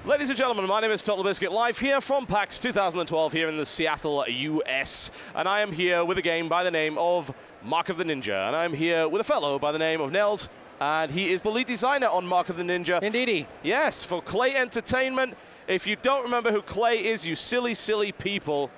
Ladies and gentlemen, my name is Totalbiscuit, live here from PAX 2012 here in the Seattle, US. And I am here with a game by the name of Mark of the Ninja. And I'm here with a fellow by the name of Nels, and he is the lead designer on Mark of the Ninja. Indeedy. Yes, for Klei Entertainment. If you don't remember who Klei is, you silly, silly people,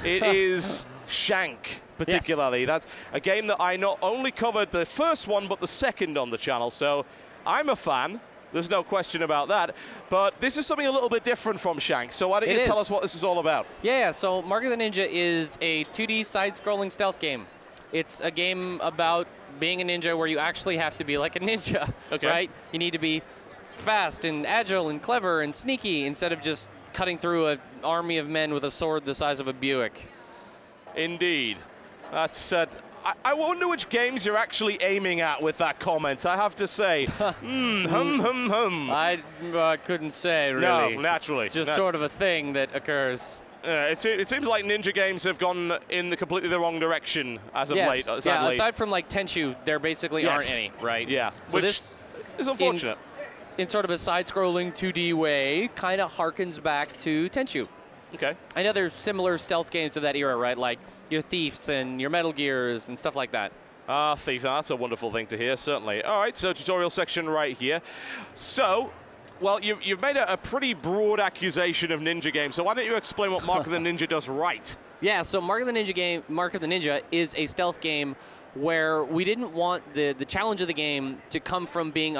it is Shank, particularly. Yes. That's a game that I not only covered the first one, but the second on the channel. So I'm a fan. There's no question about that. But this is something a little bit different from Shank. So why don't you tell us what this is all about? Yeah, so Mark of the Ninja is a 2D side-scrolling stealth game. It's a game about being a ninja where you actually have to be like a ninja, right? You need to be fast and agile and clever and sneaky instead of just cutting through an army of men with a sword the size of a Buick. Indeed. That's I wonder which games you're actually aiming at with that comment, I have to say. I couldn't say, really. No, naturally. It's just sort of a thing that occurs. It seems like ninja games have gone in completely the wrong direction as of late. Yeah, aside from like Tenchu, there basically aren't any, right? Yeah, so which this is unfortunate. In sort of a side-scrolling 2D way, kind of harkens back to Tenchu. Okay. And other similar stealth games of that era, right? Like your Thieves and your Metal Gears and stuff like that. Thief, that's a wonderful thing to hear, certainly. All right, so tutorial section right here. So, well, you've made a pretty broad accusation of ninja games, so why don't you explain what Mark of the Ninja does right? Yeah, so Mark of the Ninja is a stealth game where we didn't want the challenge of the game to come from being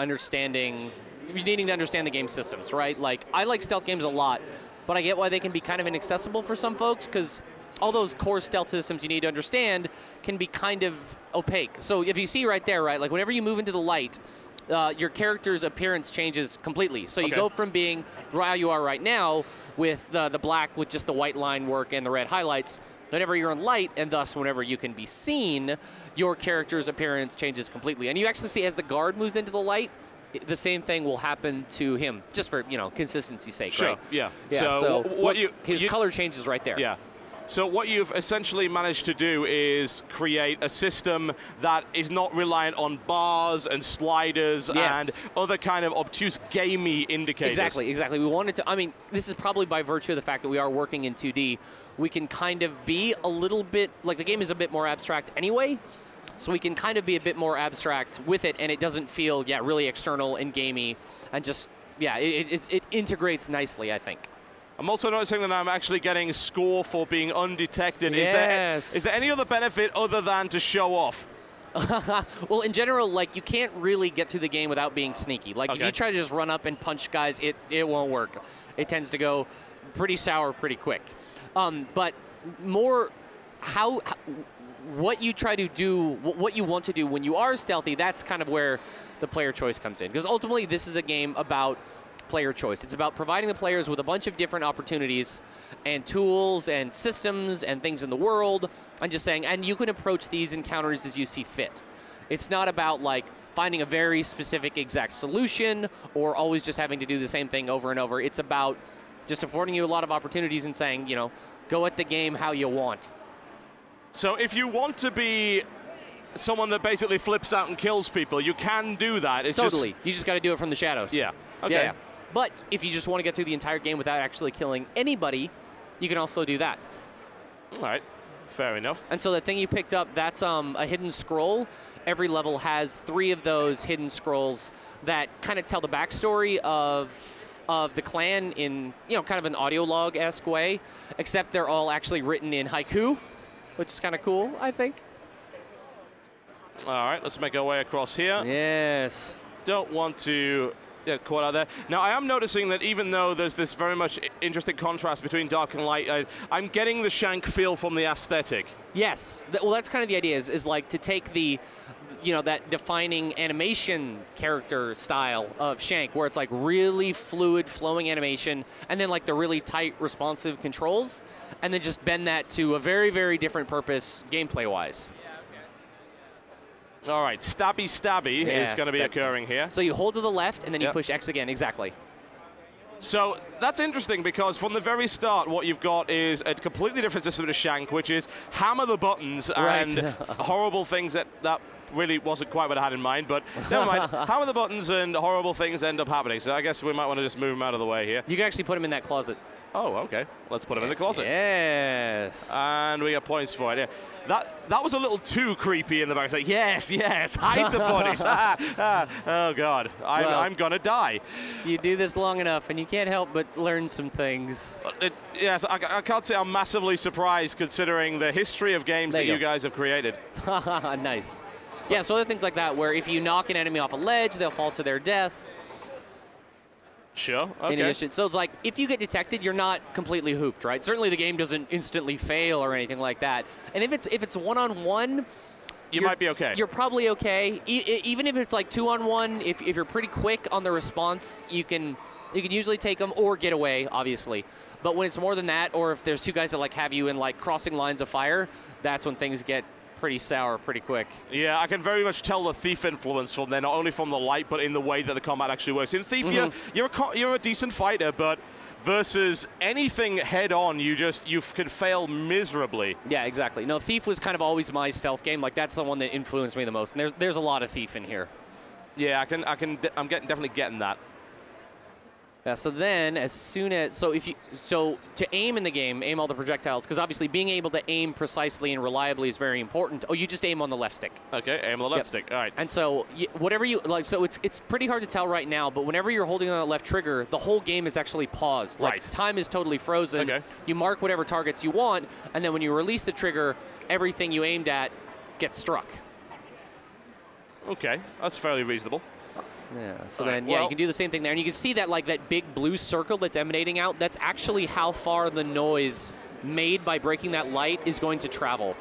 needing to understand the game systems, right? Like, I like stealth games a lot, but I get why they can be kind of inaccessible for some folks, because all those core stealth systems you need to understand can be kind of opaque. So if you see right there, right, like whenever you move into the light, your character's appearance changes completely. So you go from being how you are right now with the black with just the white line work and the red highlights. Whenever you're in light, and thus whenever you can be seen, your character's appearance changes completely. And you actually see as the guard moves into the light, the same thing will happen to him, just for, consistency's sake, right? Yeah. So his color changes right there. Yeah. So what you've essentially managed to do is create a system that is not reliant on bars and sliders and other kind of obtuse gamey indicators. Exactly. We wanted to, I mean, this is probably by virtue of the fact that we are working in 2D, we can kind of be a little bit, like the game is a bit more abstract anyway, so we can kind of be a bit more abstract with it, and it doesn't feel, really external and gamey, and just, it integrates nicely, I think. I'm also noticing that I'm actually getting score for being undetected. Yes. Is there any other benefit other than to show off? Well, in general, like, you can't really get through the game without being sneaky. Like, if you try to just run up and punch guys, it won't work. It tends to go pretty sour pretty quick. But more what you try to do, what you want to do when you are stealthy, that's kind of where the player choice comes in. Because ultimately, this is a game about player choice. It's about providing the players with a bunch of different opportunities and tools and systems and things in the world, and just saying, and you can approach these encounters as you see fit. It's not about like finding a very specific exact solution or always just having to do the same thing over and over. It's about just affording you a lot of opportunities and saying, go at the game how you want. So if you want to be someone that basically flips out and kills people, you can do that. It's totally. You just got to do it from the shadows. Yeah. Okay. Yeah. But if you just want to get through the entire game without actually killing anybody, you can also do that. All right. Fair enough. And so the thing you picked up, that's a hidden scroll. Every level has 3 of those hidden scrolls that kind of tell the backstory of the clan in, kind of an audio log-esque way, except they're all actually written in haiku, which is kind of cool, I think. All right, let's make our way across here. Yes. Don't want to get caught out there. Now, I am noticing that even though there's this very much interesting contrast between dark and light, I'm getting the Shank feel from the aesthetic. Yes. Well, that's kind of the idea, is like to take the, that defining animation character style of Shank, where it's like really fluid, flowing animation, and then like the really tight, responsive controls, and then just bend that to a very, very different purpose gameplay-wise. All right, stabby is going to be occurring here. So you hold to the left, and then you push X again, exactly. So that's interesting, because from the very start, what you've got is a completely different system to Shank, which is hammer the buttons and horrible things that really wasn't quite what I had in mind, but never mind. Hammer the buttons and horrible things end up happening, so I guess we might want to just move them out of the way here. You can actually put him in that closet. Oh, okay. Let's put him in the closet. Yes. And we get points for it. Yeah. That was a little too creepy in the back. It's like, yes, hide the bodies. Oh, God. I'm going to die. You do this long enough, and you can't help but learn some things. Yes, I can't say I'm massively surprised considering the history of games that you guys have created. Nice. Yeah, so other things like that, where if you knock an enemy off a ledge, they'll fall to their death. Sure, okay. In addition, so it's like, if you get detected, you're not completely hooped, right? Certainly the game doesn't instantly fail or anything like that. And if it's one-on-one, you might be okay. You're probably okay. Even if it's like 2-on-1, if you're pretty quick on the response, you can usually take them or get away, obviously. But when it's more than that, or if there's two guys that like have you in like crossing lines of fire, that's when things get pretty sour pretty quick. Yeah, I can very much tell the Thief influence from there, not only from the light, but in the way that the combat actually works. In Thief, you're a decent fighter, but versus anything head-on, you can fail miserably. Yeah, exactly. No, Thief was kind of always my stealth game. Like, that's the one that influenced me the most. And there's a lot of Thief in here. Yeah, I'm definitely getting that. Yeah, so then, as soon as so to aim in the game, aim all the projectiles, because obviously being able to aim precisely and reliably is very important. Oh, you just aim on the left stick. Okay, aim on the left stick. All right. And so whatever you like, so it's pretty hard to tell right now, but whenever you're holding on the left trigger, the whole game is actually paused. Like, time is totally frozen. Okay. You mark whatever targets you want, and then when you release the trigger, everything you aimed at gets struck. Okay, that's fairly reasonable. Yeah, so then, you can do the same thing there. And you can see that, like, that big blue circle that's emanating out, that's actually how far the noise made by breaking that light is going to travel.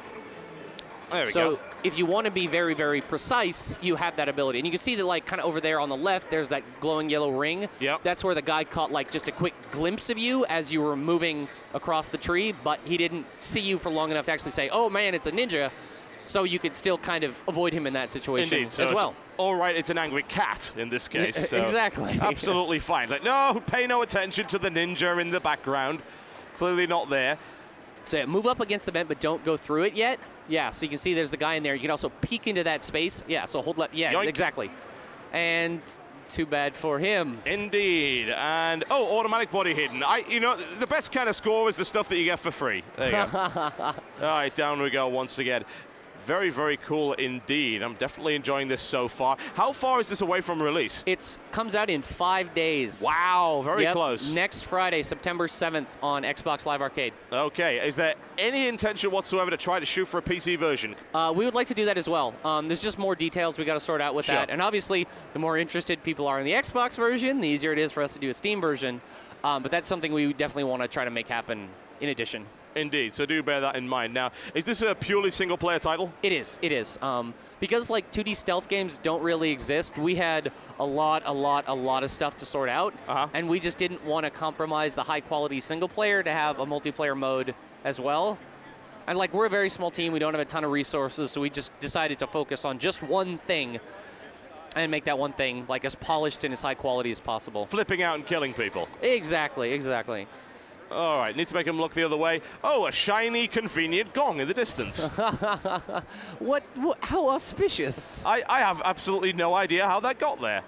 There we go. So if you want to be very, very precise, you have that ability. And you can see that, like, kind of over there on the left, there's that glowing yellow ring. Yep. That's where the guy caught, like, just a quick glimpse of you as you were moving across the tree, but he didn't see you for long enough to actually say, oh, man, it's a ninja. So you could still kind of avoid him in that situation as well. All right, it's an angry cat in this case. So exactly. Absolutely fine. Like, no, pay no attention to the ninja in the background. Clearly not there. So move up against the vent, but don't go through it yet. Yeah, so you can see there's the guy in there. You can also peek into that space. Yeah, so hold left. Yes, Yoink. Exactly. And too bad for him. Indeed. And, automatic body hidden. The best kind of score is the stuff that you get for free. There you go. All right, down we go once again. Very, very cool indeed. I'm definitely enjoying this so far. How far is this away from release? It comes out in 5 days. Wow, very close. Next Friday, September 7th on Xbox Live Arcade. Okay, is there any intention whatsoever to try to shoot for a PC version? We would like to do that as well. There's just more details we got to sort out with that. And obviously, the more interested people are in the Xbox version, the easier it is for us to do a Steam version. But that's something we definitely want to try to make happen in addition. Indeed, so do bear that in mind. Now, is this a purely single-player title? It is. Because, like, 2D stealth games don't really exist, we had a lot of stuff to sort out, and we just didn't want to compromise the high-quality single-player to have a multiplayer mode as well. And, like, we're a very small team. We don't have a ton of resources, so we just decided to focus on just one thing and make that one thing, like, as polished and as high quality as possible. Flipping out and killing people. Exactly. All right, need to make him look the other way. Oh, a shiny, convenient gong in the distance. What? How auspicious. I have absolutely no idea how that got there.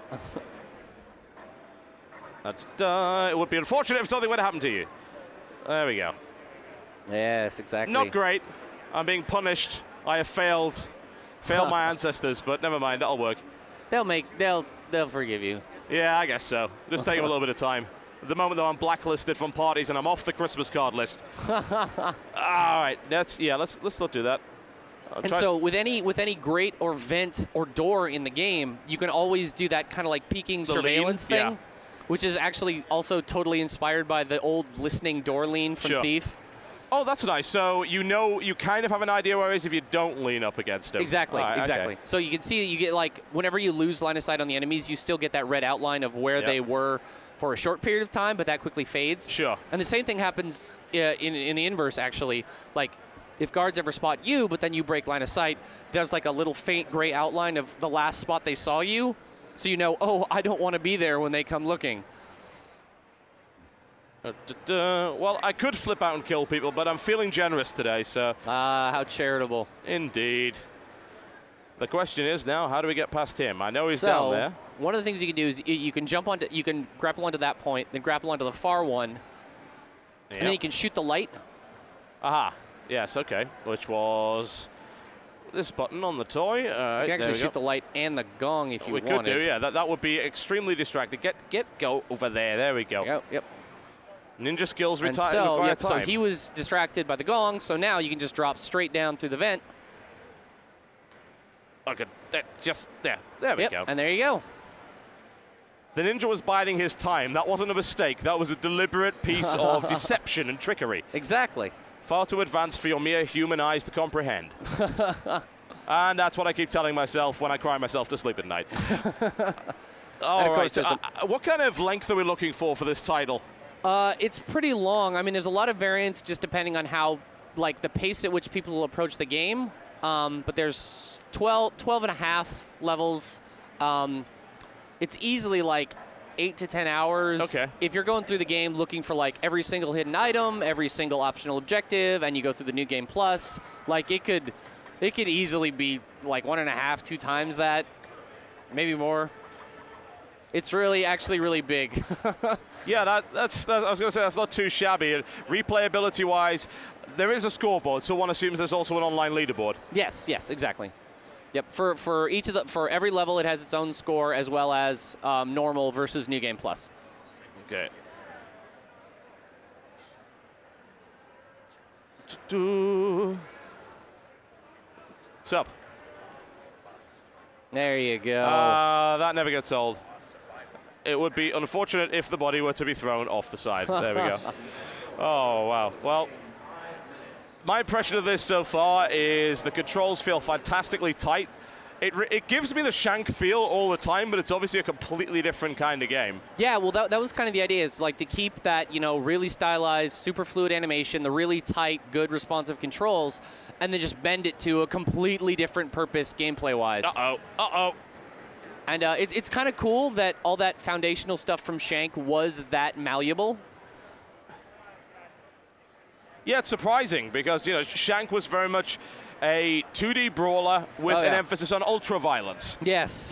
It would be unfortunate if something were to happen to you. There we go. Yes, exactly. Not great. I'm being punished. I have failed my ancestors, but never mind, that'll work. They'll forgive you. Yeah, I guess so. Just take them a little bit of time. At the moment, though, I'm blacklisted from parties and I'm off the Christmas card list. All right, let's not do that. And so with any grate or vent or door in the game, you can always do that kind of like peeking surveillance thing, which is actually also totally inspired by the old listening door lean from Thief. Oh, that's nice. So you kind of have an idea where it is if you don't lean up against him. Exactly, exactly. Okay. So you can see that you get, like, whenever you lose line of sight on the enemies, you still get that red outline of where they were for a short period of time, but that quickly fades. Sure. And the same thing happens in the inverse, actually. Like, if guards ever spot you, but then you break line of sight, there's like a little faint gray outline of the last spot they saw you, so you know, oh, I don't want to be there when they come looking. Well, I could flip out and kill people, but I'm feeling generous today, so... How charitable. Indeed. The question is now, how do we get past him? I know he's down there. One of the things you can do is you can jump onto, you can grapple onto that point, then grapple onto the far one, and then you can shoot the light. Aha. Yes, okay. Which was this button on the toy. You can actually shoot the light and the gong if you wanted. We could do, yeah. That would be extremely distracting. Go over there. There we go. Yep. Ninja skills And require time. So he was distracted by the gong, so now you can just drop straight down through the vent. Okay, just there. There we go. And there you go. The ninja was biding his time. That wasn't a mistake. That was a deliberate piece of deception and trickery. Exactly. Far too advanced for your mere human eyes to comprehend. And that's what I keep telling myself when I cry myself to sleep at night. All right. What kind of length are we looking for this title? It's pretty long. I mean, there's a lot of variance just depending on how, like, the pace at which people will approach the game. But there's 12 and a half levels. It's easily like 8 to 10 hours. Okay. If you're going through the game looking for like every single hidden item, every single optional objective, and you go through the New Game Plus, like it could easily be like 1.5, 2 times that, maybe more. It's actually really big. Yeah, I was going to say that's not too shabby. Replayability-wise, there is a scoreboard, so one assumes there's also an online leaderboard. Yes, exactly. Yep. For every level, it has its own score as well as normal versus New Game Plus. Okay. Sup? There you go. That never gets old. It would be unfortunate if the body were to be thrown off the side. There we go. Oh, wow. Well, my impression of this so far is the controls feel fantastically tight. It gives me the Shank feel all the time, but it's obviously a completely different kind of game. Yeah, well, that was kind of the idea, is like to keep that, you know, really stylized, super fluid animation, the really tight, good, responsive controls, and then just bend it to a completely different purpose gameplay-wise. Uh-oh. And it's kind of cool that all that foundational stuff from Shank was that malleable. Yeah, it's surprising because, you know, Shank was very much a 2D brawler with an emphasis on ultra-violence. Yes.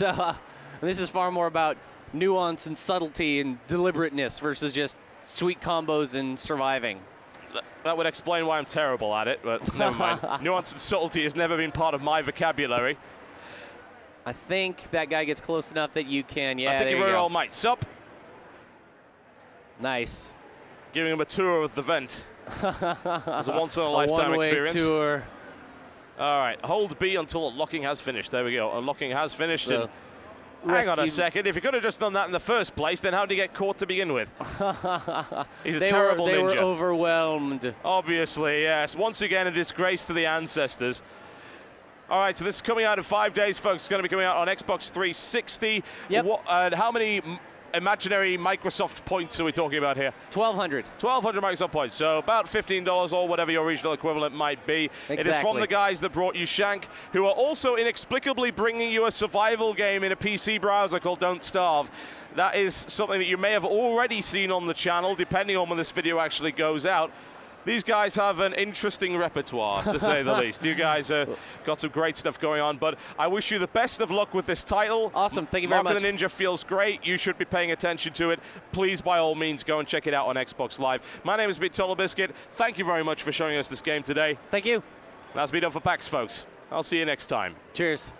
This is far more about nuance and subtlety and deliberateness versus just sweet combos and surviving. That would explain why I'm terrible at it, but never mind. Nuance and subtlety has never been part of my vocabulary. I think that guy gets close enough that you can, I think you very well might. Sup? Nice. Giving him a tour of the vent. It's a once-in-a-lifetime experience. Tour. All right, hold B until unlocking has finished. There we go. Unlocking has finished. And hang on a second. If you could have just done that in the first place, then how did he get caught to begin with? He's a terrible ninja. They were overwhelmed. Obviously, yes. Once again, a disgrace to the ancestors. All right, so this is coming out in 5 days, folks. It's going to be coming out on Xbox 360. Yep. How many imaginary Microsoft points are we talking about here? 1,200. 1,200 Microsoft points, so about $15 or whatever your regional equivalent might be. Exactly. It is from the guys that brought you Shank, who are also inexplicably bringing you a survival game in a PC browser called Don't Starve. That is something that you may have already seen on the channel, depending on when this video actually goes out. These guys have an interesting repertoire, to say the least. You guys got some great stuff going on, but I wish you the best of luck with this title. Awesome, thank you very much. Mark of the Ninja feels great. You should be paying attention to it. Please, by all means, go and check it out on Xbox Live. My name has been Totalbiscuit. Thank you very much for showing us this game today. Thank you. That's been done for PAX, folks. I'll see you next time. Cheers.